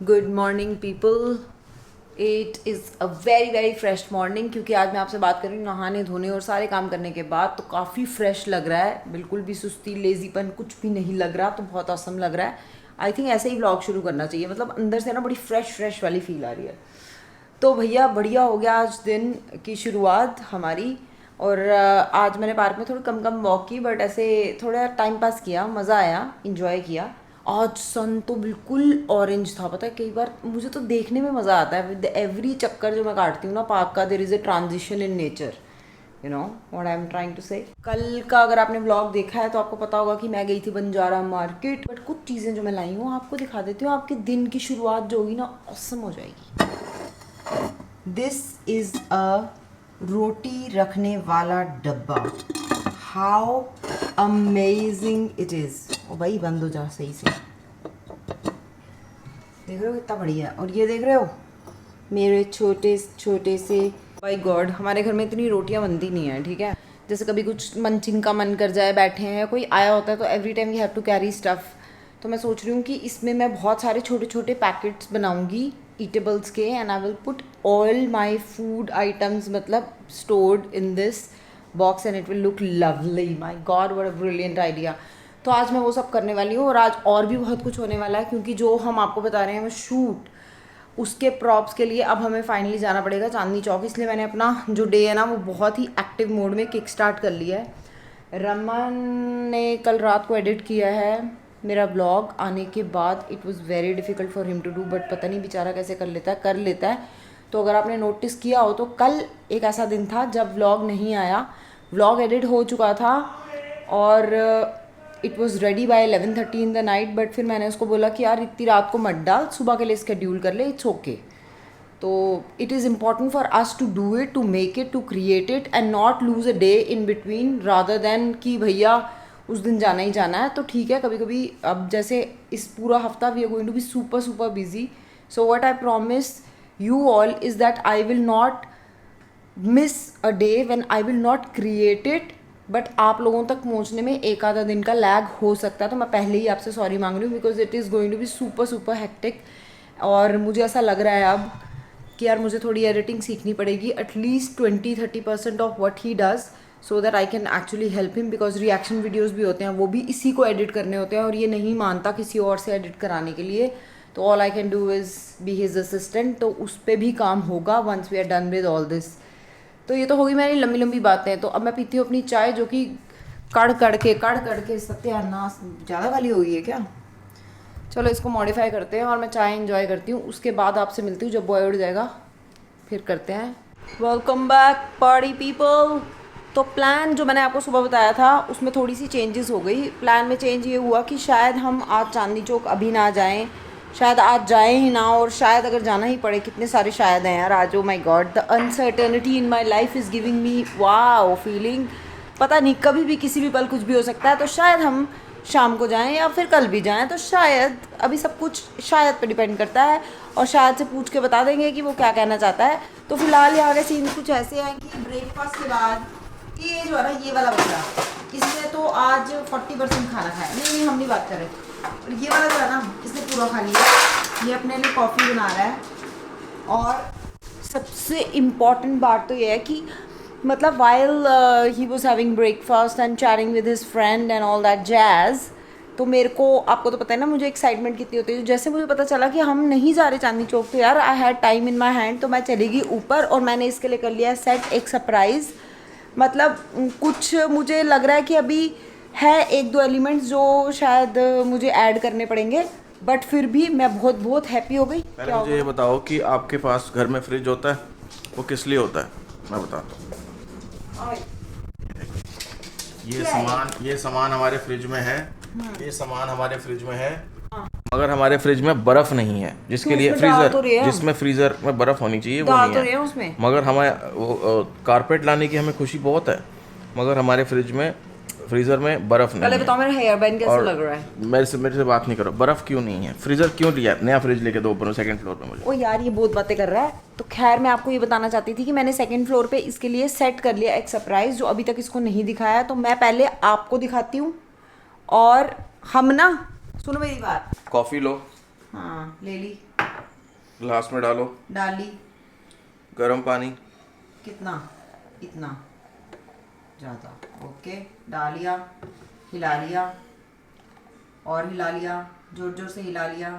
Good morning people. It is a very very fresh morning क्योंकि आज मैं आपसे बात कर रही हूँ नहाने धोने और सारे काम करने के बाद, तो काफ़ी फ्रेश लग रहा है। बिल्कुल भी सुस्ती लेजीपन कुछ भी नहीं लग रहा, तो बहुत औसम लग रहा है। आई थिंक ऐसे ही व्लॉग शुरू करना चाहिए, मतलब अंदर से ना बड़ी फ्रेश वाली फील आ रही है। तो भैया बढ़िया हो गया आज दिन की शुरुआत हमारी। और आज मैंने पार्क में थोड़ी कम वॉक की, बट ऐसे थोड़ा टाइम पास किया, मज़ा आया, इंजॉय किया। आज सन तो बिल्कुल ऑरेंज था, पता है कई बार मुझे तो देखने में मज़ा आता है विद एवरी चक्कर जो मैं काटती हूँ ना पार्क का। There is a transition in nature, you know what I am trying to say. कल का अगर आपने व्लॉग देखा है तो आपको पता होगा कि मैं गई थी बंजारा मार्केट, बट कुछ चीज़ें जो मैं लाई हूँ आपको दिखा देती हूँ। आपके दिन की शुरुआत जो होगी ना ऑसम हो जाएगी। दिस इज़ अ रोटी रखने वाला डब्बा। How amazing it is. ओ भाई बंद हो जा सही से। देख रहे हो कितना बढ़िया है। और ये देख रहे हो मेरे छोटे छोटे से, बाई गॉड हमारे घर में इतनी रोटियां बनती नहीं है, ठीक है। जैसे कभी कुछ मंचिंग का मन कर जाए, बैठे हैं या कोई आया होता है, तो every time we have to carry stuff. तो मैं सोच रही हूँ कि इसमें मैं बहुत सारे छोटे छोटे पैकेट्स बनाऊंगी ईटेबल्स के, and I will put all my food items मतलब stored in this box and it will look lovely. My god what a brilliant idea. तो आज मैं वो सब करने वाली हूँ, और आज और भी बहुत कुछ होने वाला है क्योंकि जो हम आपको बता रहे हैं शूट, उसके प्रॉप्स के लिए अब हमें फाइनली जाना पड़ेगा चांदनी चौक। इसलिए मैंने अपना जो डे है ना वो बहुत ही एक्टिव मोड में किक स्टार्ट कर लिया है। रमन ने कल रात को एडिट किया है मेरा ब्लॉग आने के बाद। It was very difficult for him to do, but पता नहीं बेचारा कैसे कर लेता है। तो अगर आपने नोटिस किया हो तो कल एक ऐसा दिन था जब व्लॉग नहीं आया। व्लॉग एडिट हो चुका था और it was ready bye 11:30 in the night, but फिर मैंने उसको बोला कि यार इतनी रात को मत डाल, सुबह के लिए स्केड्यूल कर ले, इट्स ओके। तो it is important for us to do it, to make it, to create it and not lose a day in between, rather than कि भैया उस दिन जाना ही जाना है। तो ठीक है, कभी कभी अब जैसे इस पूरा हफ्ता we are going to be super busy. So what I promise you all is that I will not miss a day when I will not create it, but आप लोगों तक पहुंचने में एक आधा दिन का लैग हो सकता है। तो मैं पहले ही आपसे सॉरी मांग रही हूँ because it is going to be super hectic. और मुझे ऐसा लग रहा है अब कि यार मुझे थोड़ी एडिटिंग सीखनी पड़ेगी, at least 20-30% of what he does, so that I can actually help him. Because reaction videos भी होते हैं, वो भी इसी को एडिट करने होते हैं और ये नहीं मानता किसी और से एडिट कराने के लिए। तो all I can do is be his assistant. तो उस पर भी काम होगा once we are done with all this. तो ये तो होगी मेरी लंबी बातें। तो अब मैं पीती हूँ अपनी चाय जो कि कड़ कड़ के सत्यानाश ज़्यादा वाली हो गई है क्या। चलो इसको मॉडिफाई करते हैं और मैं चाय इंजॉय करती हूँ। उसके बाद आपसे मिलती हूँ जब बॉय उठ जाएगा, फिर करते हैं। Welcome back party people. तो प्लान जो मैंने आपको सुबह बताया था उसमें थोड़ी सी चेंजेस हो गई। प्लान में चेंज ये हुआ कि शायद हम आज चांदनी चौक अभी ना जाएं, शायद आज जाएं ही ना, और शायद अगर जाना ही पड़े, कितने सारे शायद हैं यार आज। Oh my God, the uncertainty in my life is giving me wow feeling. पता नहीं कभी भी किसी भी पल कुछ भी हो सकता है। तो शायद हम शाम को जाएं या फिर कल भी जाएं, तो शायद अभी सब कुछ शायद पे डिपेंड करता है। और शायद से पूछ के बता देंगे कि वो क्या कहना चाहता है। तो फिलहाल यहाँ के सीन कुछ ऐसे हैं कि ब्रेकफास्ट के बाद ये जो है ना, ये वाला बच्चा, इसने तो आज 40% खाना खाया। नहीं हम नहीं बात कर रहे। और ये वाला जो है ना, इसने पूरा खा लिया। ये अपने लिए कॉफ़ी बना रहा है। और सबसे इम्पॉर्टेंट बात तो ये है कि मतलब while he was having breakfast and chatting with his friend and all that jazz, तो मेरे को, आपको तो पता है ना मुझे एक्साइटमेंट कितनी होती है। जैसे मुझे पता चला कि हम नहीं जा रहे चांदनी चौक, तो यार I had time in my hand, तो मैं चली गई ऊपर और मैंने इसके लिए कर लिया सेट एक सरप्राइज़। मतलब कुछ मुझे लग रहा है कि अभी है एक दो एलिमेंट्स जो शायद मुझे ऐड करने पड़ेंगे, बट फिर भी मैं बहुत हैप्पी हो गई। पहले मुझे ये बताओ कि आपके पास घर में फ्रिज होता है, वो किस लिए होता है? मैं बताता हूँ। ये सामान हमारे फ्रिज में है, ये सामान हमारे फ्रिज में है, मगर हमारे फ्रिज में बर्फ नहीं है, जिसके लिए जिसमें फ्रीजर में बर्फ होनी चाहिए वो नहीं है उसमें। मगर हमें कारपेट लाने की हमें खुशी बहुत है, मगर हमारे फ्रीजर में बर्फ नहीं पहले है। बताओ मेरा हेयर बैंड कैसे लग रहा है। मेरे से बात नहीं करो। बर्फ क्यों नहीं है? फ्रीजर क्यों लिया? नया फ्रिज लेके दो ऊपर सेकंड फ्लोर पे मुझे। ओ यार ये बहुत बातें कर रहा है। तो खैर मैं आपको ये बताना चाहती थी कि मैंने सेकंड फ्लोर पे इसके लिए सेट कर लिया एक सरप्राइज जो अभी तक इसको नहीं दिखाया है। तो मैं पहले आपको दिखाती हूँ और हम ना, सुनो मेरी बात। कॉफी लो। हाँ ले ली। ग्लास में डालो, डाली, गर्म पानी, कितना, इतना ज़्यादा, ओके, डाल लिया, हिला लिया और हिला लिया, जोर जोर से हिला लिया,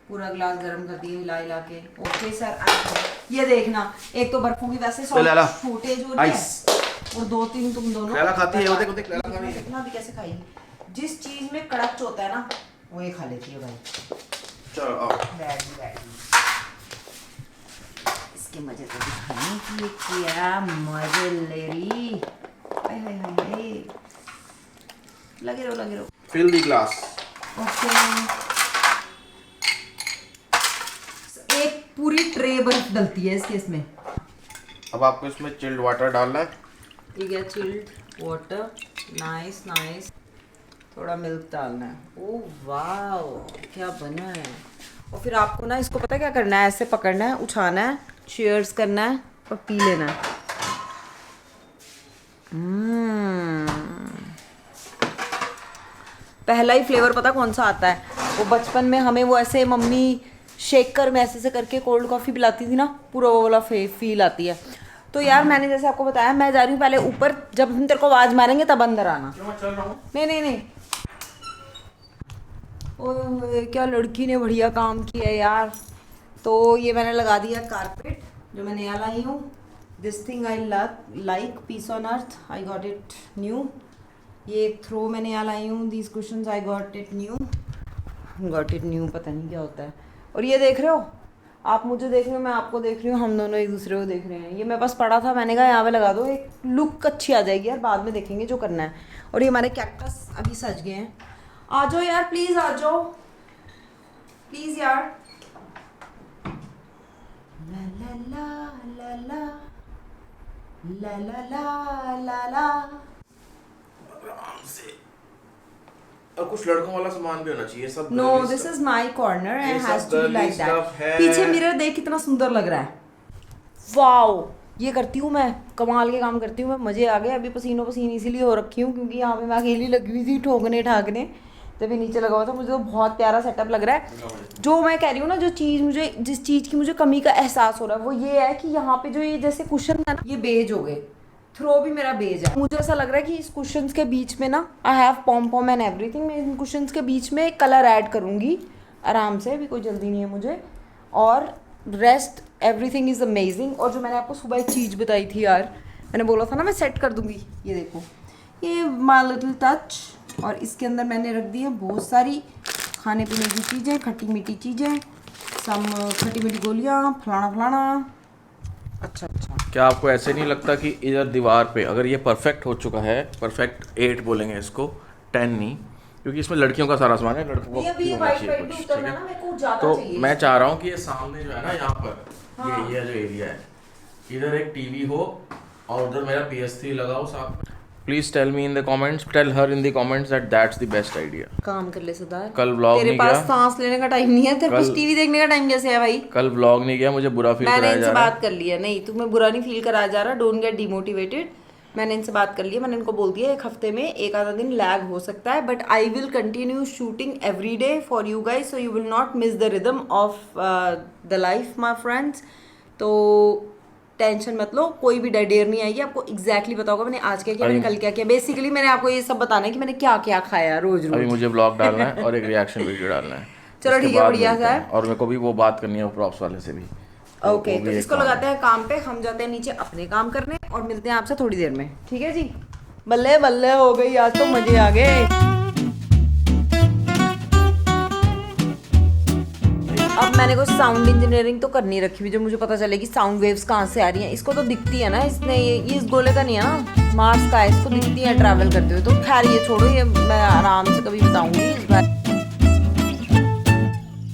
पूरा ग्लास गर्म कर दिया हिला हिला के। ओके सर, ये देखना, एक तो बर्फों की वैसे छोटे जो है और 2-3 तुम दोनों लैला खाती है, वो देख लैला खा रही है। देखना अभी कैसे खाएगी। जिस चीज में कड़क होता है ना वो ये खा लेती है भाई। चलो आओ, बैठ इसके मजे तो दिखाने के लिए क्या मजे ले रही। हाय हाय हाय हाय, लगे रहो। Fill the glass. ओके, एक पूरी ट्रे बर्फ डलती है इसके इसमें। अब आपको इसमें चिल्ड वाटर डालना है। ठीक है, चिल्ड वाटर, नाइस नाइस। थोड़ा मिल्क डालना है। ओह वाओ, क्या बना है। और फिर आपको ना इसको पता है क्या करना है, ऐसे पकड़ना है, उठाना है, चीयर्स करना है और पी लेना है। पहला ही फ्लेवर पता कौन सा आता है, वो बचपन में हमें वो ऐसे मम्मी शेकर में ऐसे करके कोल्ड कॉफ़ी पिलाती थी ना, पूरा वो वाला फील आती है। तो यार मैंने जैसे आपको बताया, मैं जा रही हूँ पहले ऊपर, जब हम तेरे को आवाज़ मारेंगे तब अंदर आना। नहीं, ओए क्या लड़की ने बढ़िया काम किया यार। तो ये मैंने लगा दिया कारपेट जो मैं नया लाई हूँ। This thing I like, peace on earth, I got it new. ये एक थ्रो मैं नया लाई हूँ, these cushions I got it new, पता नहीं क्या होता है। और ये देख रहे हो आप, मुझे देख रहे हो, मैं आपको देख रही हूँ, हम दोनों एक दूसरे को देख रहे हैं। ये मेरे पास पड़ा था, मैंने कहा यहाँ पे लगा दो, एक लुक अच्छी आ जाएगी यार, बाद में देखेंगे जो करना है। और ये हमारे कैक्टस अभी सज गए हैं। आ जाओ यार प्लीज़, आ जाओ प्लीज़ यार। ला ला ला ला ला ला ला ला ला ला। आराम से। और कुछ लड़कों वाला सामान भी होना चाहिए सब। No, this is my corner and has to be like that. पीछे मिरर देख कितना सुंदर लग रहा है। वाओ, ये करती हूँ मैं, कमाल के काम करती हूँ मैं, मजे आ गए। अभी पसीनो पसीन इसीलिए हो रखी हूँ क्योंकि यहाँ पे मैं अकेली लगी हुई थी ठोकने ठाकने, तभी नीचे लगा हुआ था। मुझे तो बहुत प्यारा सेटअप लग रहा है। जो मैं कह रही हूँ ना, जिस चीज़ की मुझे कमी का एहसास हो रहा है वो ये है कि यहाँ पे जो ये जैसे कुशन है ना, ये बेज हो गए, थ्रो भी मेरा बेज है। मुझे ऐसा लग रहा है कि इस कुशन्स के बीच में ना, आई हैव पॉम एंड एवरीथिंग, मैं इन कुशन्स के बीच में कलर ऐड करूँगी आराम से, अभी कोई जल्दी नहीं है मुझे। और रेस्ट एवरीथिंग इज़ अमेजिंग। और जो मैंने आपको सुबह एक चीज़ बताई थी यार, मैंने बोला था ना मैं सेट कर दूँगी, ये देखो, ये माय लिटिल टच। और इसके अंदर मैंने रख दी है बहुत सारी खाने पीने की चीज़ें, खट्टी मीठी चीज़ें, सम खट्टी मीठी गोलियाँ, फलाना। अच्छा, क्या आपको ऐसे नहीं लगता कि इधर दीवार पे अगर ये परफेक्ट हो चुका है, परफेक्ट 8 बोलेंगे इसको, 10 नहीं, क्योंकि इसमें लड़कियों का सारा सामान है, लड़कों को होना चाहिए कुछ, ठीक है। तो मैं चाह रहा हूँ कि ये सामने जो है ना, यहाँ पर ये जो एरिया है, इधर एक टीवी हो और उधर मेरा PS3 लगाओ साथ। Please tell me in the comments, tell her in the comments that that's the best idea. काम कर ले सदार, कल व्लॉग नहीं किया, तेरे पास सांस लेने का टाइम नहीं है, तेरे पास टीवी देखने का टाइम कैसे है भाई। कल व्लॉग नहीं किया, मुझे बुरा फील कराया जा रहा है। मैंने इनसे बात कर लिया, नहीं तुम्हें बुरा नहीं फील कराया जा रहा, डोंट गेट डिमोटिवेटेड। मैंने इनसे बात कर लिया, मैंने इनको बोल दिया एक हफ्ते में एक आधा दिन लैग हो सकता है, but I will continue shooting every day for you guys, so you will not miss the rhythm of the life my friends. तो टेंशन मत लो, कोई भी डेयर नहीं आएगी, आपको एग्जैक्टली पता होगा मैंने आज क्या किया, मैंने कल क्या किया। बेसिकली मैंने आपको ये सब बताना है कि मैंने क्या क्या खाया रोज। अभी मुझे ब्लॉग डालना है और एक रिएक्शन वीडियो डालना है। चलो ठीक है, बढ़िया सा है। और मेरे को भी वो बात करनी है प्रॉप्स वाले से भी। ओके, तो इसको लगाते हैं काम पे, हम जाते हैं नीचे अपने काम करने और मिलते हैं आपसे थोड़ी देर में, ठीक है जी। बल्ले बल्ले हो गई आज तो, मजे आ गए। अब मैंने कोई साउंड इंजीनियरिंग तो करनी रखी हुई, जो मुझे पता चले कि साउंड वेव्स कहाँ से आ रही हैं। इसको तो दिखती है ना, इसने ये इस गोले का नहीं है ना, मार्स का है, इसको दिखती है ट्रैवल करते हुए। तो खैर ये छोड़ो, ये मैं आराम से कभी बताऊंगी इस बार।